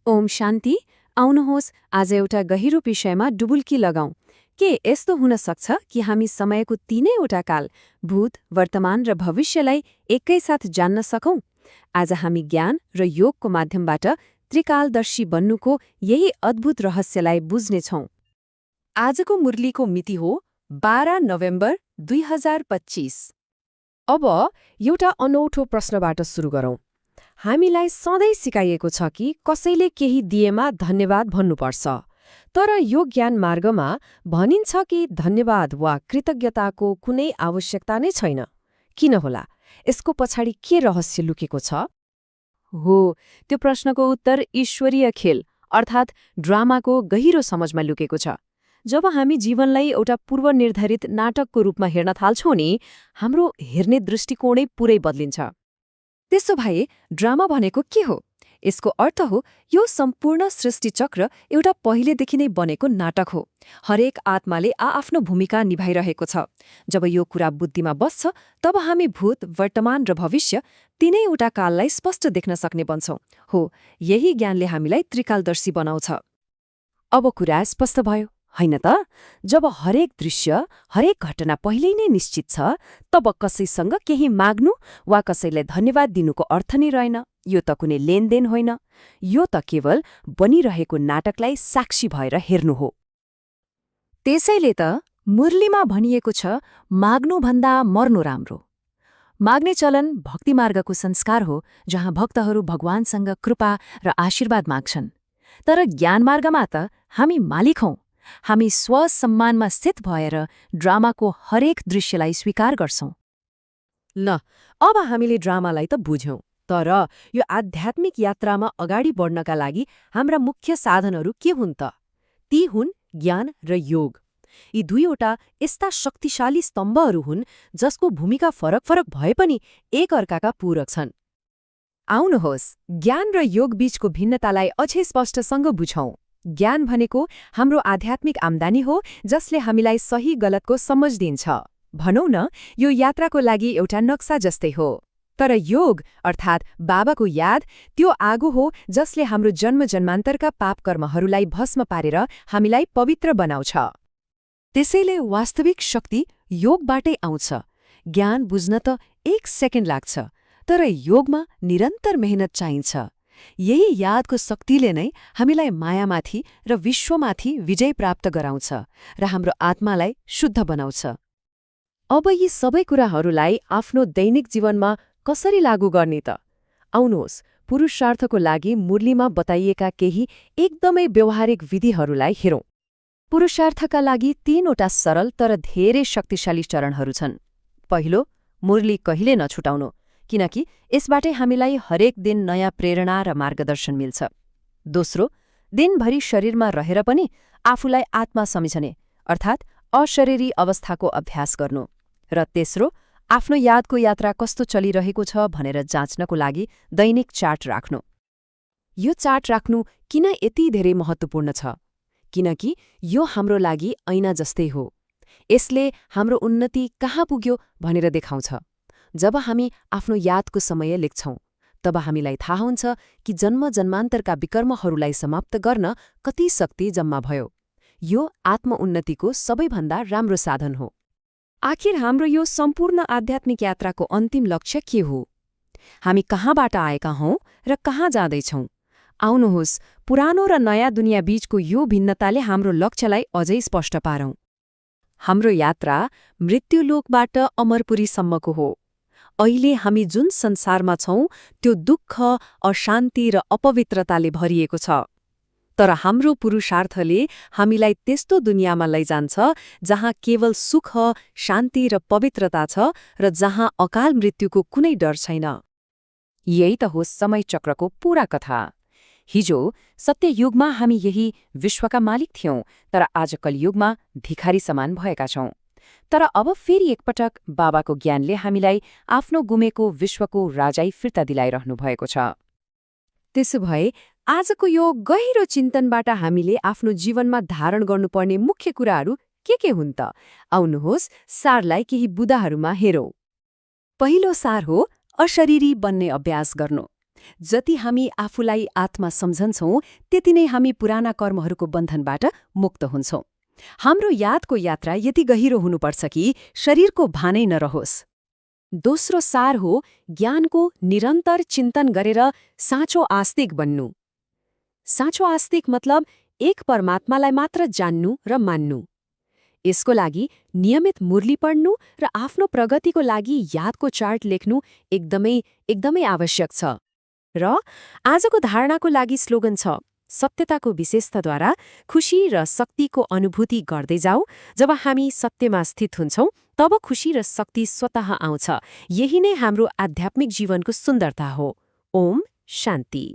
ओम शान्ति। आउनुहोस् आज एउटा गहिरो विषयमा डुबुल्की लगाउँ। के यस्तो हुन सक्छ कि हामी समयको तीनैवटा काल, भूत, वर्तमान र भविष्यलाई एकैसाथ जान्न सकौं? आज हामी ज्ञान र योगको माध्यमबाट त्रिकालदर्शी बन्नुको यही अद्भुत रहस्यलाई बुझ्नेछौं। आजको मुरलीको मिति हो 12 नोभेम्बर 2025। अब एउटा अनौठो प्रश्नबाट सुरु गरौं। हामीलाई सधैँ सिकाइएको छ कि कसैले केही दिएमा धन्यवाद भन्नुपर्छ। तर यो ज्ञान मार्गमा भनिन्छ कि धन्यवाद वा कृतज्ञताको कुनै आवश्यकता नै छैन। किन होला? यसको पछाडि के रहस्य लुकेको छ? हो, त्यो प्रश्नको उत्तर ईश्वरीय खेल अर्थात् ड्रामाको गहिरो समझमा लुकेको छ। जब हामी जीवनलाई एउटा पूर्वनिर्धारित नाटकको रूपमा हेर्न थाल्छौं नि, हाम्रो हेर्ने दृष्टिकोणै पुरै बदलिन्छ। त्यसो भए ड्रामा भनेको के हो? यसको अर्थ हो यो सम्पूर्ण सृष्टिचक्र एउटा पहिलेदेखि नै बनेको नाटक हो। हरेक आत्माले आआफ्नो भूमिका निभाइरहेको छ। जब यो कुरा बुद्धिमा बस्छ, तब हामी भूत, वर्तमान र भविष्य तीनैवटा काललाई स्पष्ट देख्न सक्ने बन्छौं। हो, यही ज्ञानले हामीलाई त्रिकालदर्शी बनाउँछ। अब कुरा स्पष्ट भयो, होइन त? जब हरेक दृश्य, हरेक घटना पहिल्यै नै निश्चित छ, तब कसैसँग केही माग्नु वा कसैलाई धन्यवाद दिनुको अर्थ नै रहेन। यो त कुनै लेनदेन होइन। यो त केवल बनिरहेको नाटकलाई साक्षी भएर हेर्नु हो। त्यसैले त मुरलीमा भनिएको छ, माग्नुभन्दा मर्नु राम्रो। माग्ने चलन भक्तिमार्गको संस्कार हो, जहाँ भक्तहरू भगवानसँग कृपा र आशीर्वाद माग्छन्। तर ज्ञानमार्गमा त हामी मालिक हौं। हामी स्वसम्मानमा स्थित भएर ड्रामाको हरेक दृश्यलाई स्वीकार गर्छौं। ल, अब हामीले ड्रामालाई त बुझ्यौं। तर यो आध्यात्मिक यात्रामा अगाडि बढ्नका लागि हाम्रा मुख्य साधनहरू के हुन् त? ती हुन् ज्ञान र योग। यी दुईवटा यस्ता शक्तिशाली स्तम्भहरू हुन् जसको भूमिका फरक फरक भए पनि एक अर्काका पूरक छन्। आउनुहोस्, ज्ञान र योग बीचको भिन्नतालाई अझै स्पष्टसँग बुझौं। ज्ञान भनेको हाम्रो आध्यात्मिक आम्दानी हो, जसले हामीलाई सही गलतको समझ दिन्छ। भनौं न, यो यात्राको लागि एउटा नक्सा जस्तै हो। तर योग अर्थात् बाबाको याद त्यो आगो हो जसले हाम्रो जन्मजन्मान्तरका पाप कर्महरूलाई भस्म पारेर हामीलाई पवित्र बनाउँछ। त्यसैले वास्तविक शक्ति योगबाटै आउँछ। ज्ञान बुझ्न त 1 सेकेन्ड लाग्छ, तर योगमा निरन्तर मेहनत चाहिन्छ। यही यादको शक्तिले नै हामीलाई मायामाथि र विश्वमाथि विजय प्राप्त गराउँछ र हाम्रो आत्मालाई शुद्ध बनाउँछ। अब यी सबै कुराहरूलाई आफ्नो दैनिक जीवनमा कसरी लागू गर्ने त? आउनुहोस्, पुरुषार्थको लागि मुरलीमा बताइएका केही एकदमै व्यवहारिक विधिहरूलाई हेरौं। पुरुषार्थका लागि 3वटा सरल तर धेरै शक्तिशाली चरणहरू छन्। पहिलो, मुरली कहिले नछुटाउनु, किनकि यसबाटै हामीलाई हरेक दिन नयाँ प्रेरणा र मार्गदर्शन मिल्छ। दोस्रो, दिनभरि शरीरमा रहेर पनि आफूलाई आत्मा सम्झने अर्थात् अशरीरी अवस्थाको अभ्यास गर्नु। र तेस्रो, आफ्नो यादको यात्रा कस्तो चलिरहेको छ भनेर जाँच्नको लागि दैनिक चार्ट राख्नु। यो चार्ट राख्नु किन यति धेरै महत्त्वपूर्ण छ? किनकि यो हाम्रो लागि ऐना जस्तै हो। यसले हाम्रो उन्नति कहाँ पुग्यो भनेर देखाउँछ। जब हामी आफ्नो यादको समय लेख्छौं, तब हामीलाई थाहा हुन्छ कि जन्म-जन्मान्तरका विकर्महरूलाई समाप्त गर्न कति शक्ति जम्मा भयो। यो आत्म-उन्नतिको सबैभन्दा राम्रो साधन हो। आखिर हाम्रो यो सम्पूर्ण आध्यात्मिक यात्राको अन्तिम लक्ष्य के हो? हामी कहाँबाट आएका हौं र कहाँ जाँदैछौं? आउनुहोस्, पुरानो र नयाँ दुनियाँ बीचको यो भिन्नताले हाम्रो लक्ष्यलाई अझै स्पष्ट पारौं। हाम्रो यात्रा मृत्युलोकबाट अमरपुरीसम्मको हो। अहिले हामी जुन संसारमा छौं, त्यो दुःख, अशान्ति र अपवित्रताले भरिएको छ। तर हाम्रो पुरुषार्थले हामीलाई त्यस्तो दुनियाँमा लैजान्छ जहाँ केवल सुख, शान्ति र पवित्रता छ र जहाँ अकाल मृत्युको कुनै डर छैन। यही त हो समय चक्रको पूरा कथा। हिजो सत्ययुगमा हामी यही विश्वका मालिक थियौं, तर आज कलियुगमा भिखारी समान भएका छौं। तर अब फेरि एकपटक बाबाको ज्ञानले हामीलाई आफ्नो गुमेको विश्वको राजाई फिर्ता दिलाइरहनु भएको छ। त्यसो भए आजको यो गहिरो चिन्तनबाट हामीले आफ्नो जीवनमा धारण गर्नुपर्ने मुख्य कुराहरू के हुन् त? आउनुहोस्, सारलाई केही बुदाहरूमा हेरौं। पहिलो सार हो अशरीरी बन्ने अभ्यास गर्नु। जति हामी आफूलाई आत्मा सम्झन्छौँ त्यति नै हामी पुराना कर्महरूको बन्धनबाट मुक्त हुन्छौँ। हाम्रो यादको यात्रा यति गहिरो हुनुपर्छ कि शरीरको भानै नरहोस्। दोस्रो सार हो ज्ञानको निरन्तर चिन्तन गरेर साँचो आस्तिक बन्नु। साँचो आस्तिक मतलब एक परमात्मालाई मात्र जान्नु र मान्नु। यसको लागि नियमित मुरली पढ्नु र आफ्नो प्रगतिको लागि यादको चार्ट लेख्नु एकदमै आवश्यक छ। र आजको धारणाको लागि स्लोगन छ, सत्यताको विशेषताद्वारा खुशी र शक्तिको अनुभूति गर्दै जाऊ। जब हामी सत्यमा स्थित हुन्छौँ तब खुशी र शक्ति स्वतः आउँछ। यही नै हाम्रो आध्यात्मिक जीवनको सुन्दरता हो। ओम शान्ति।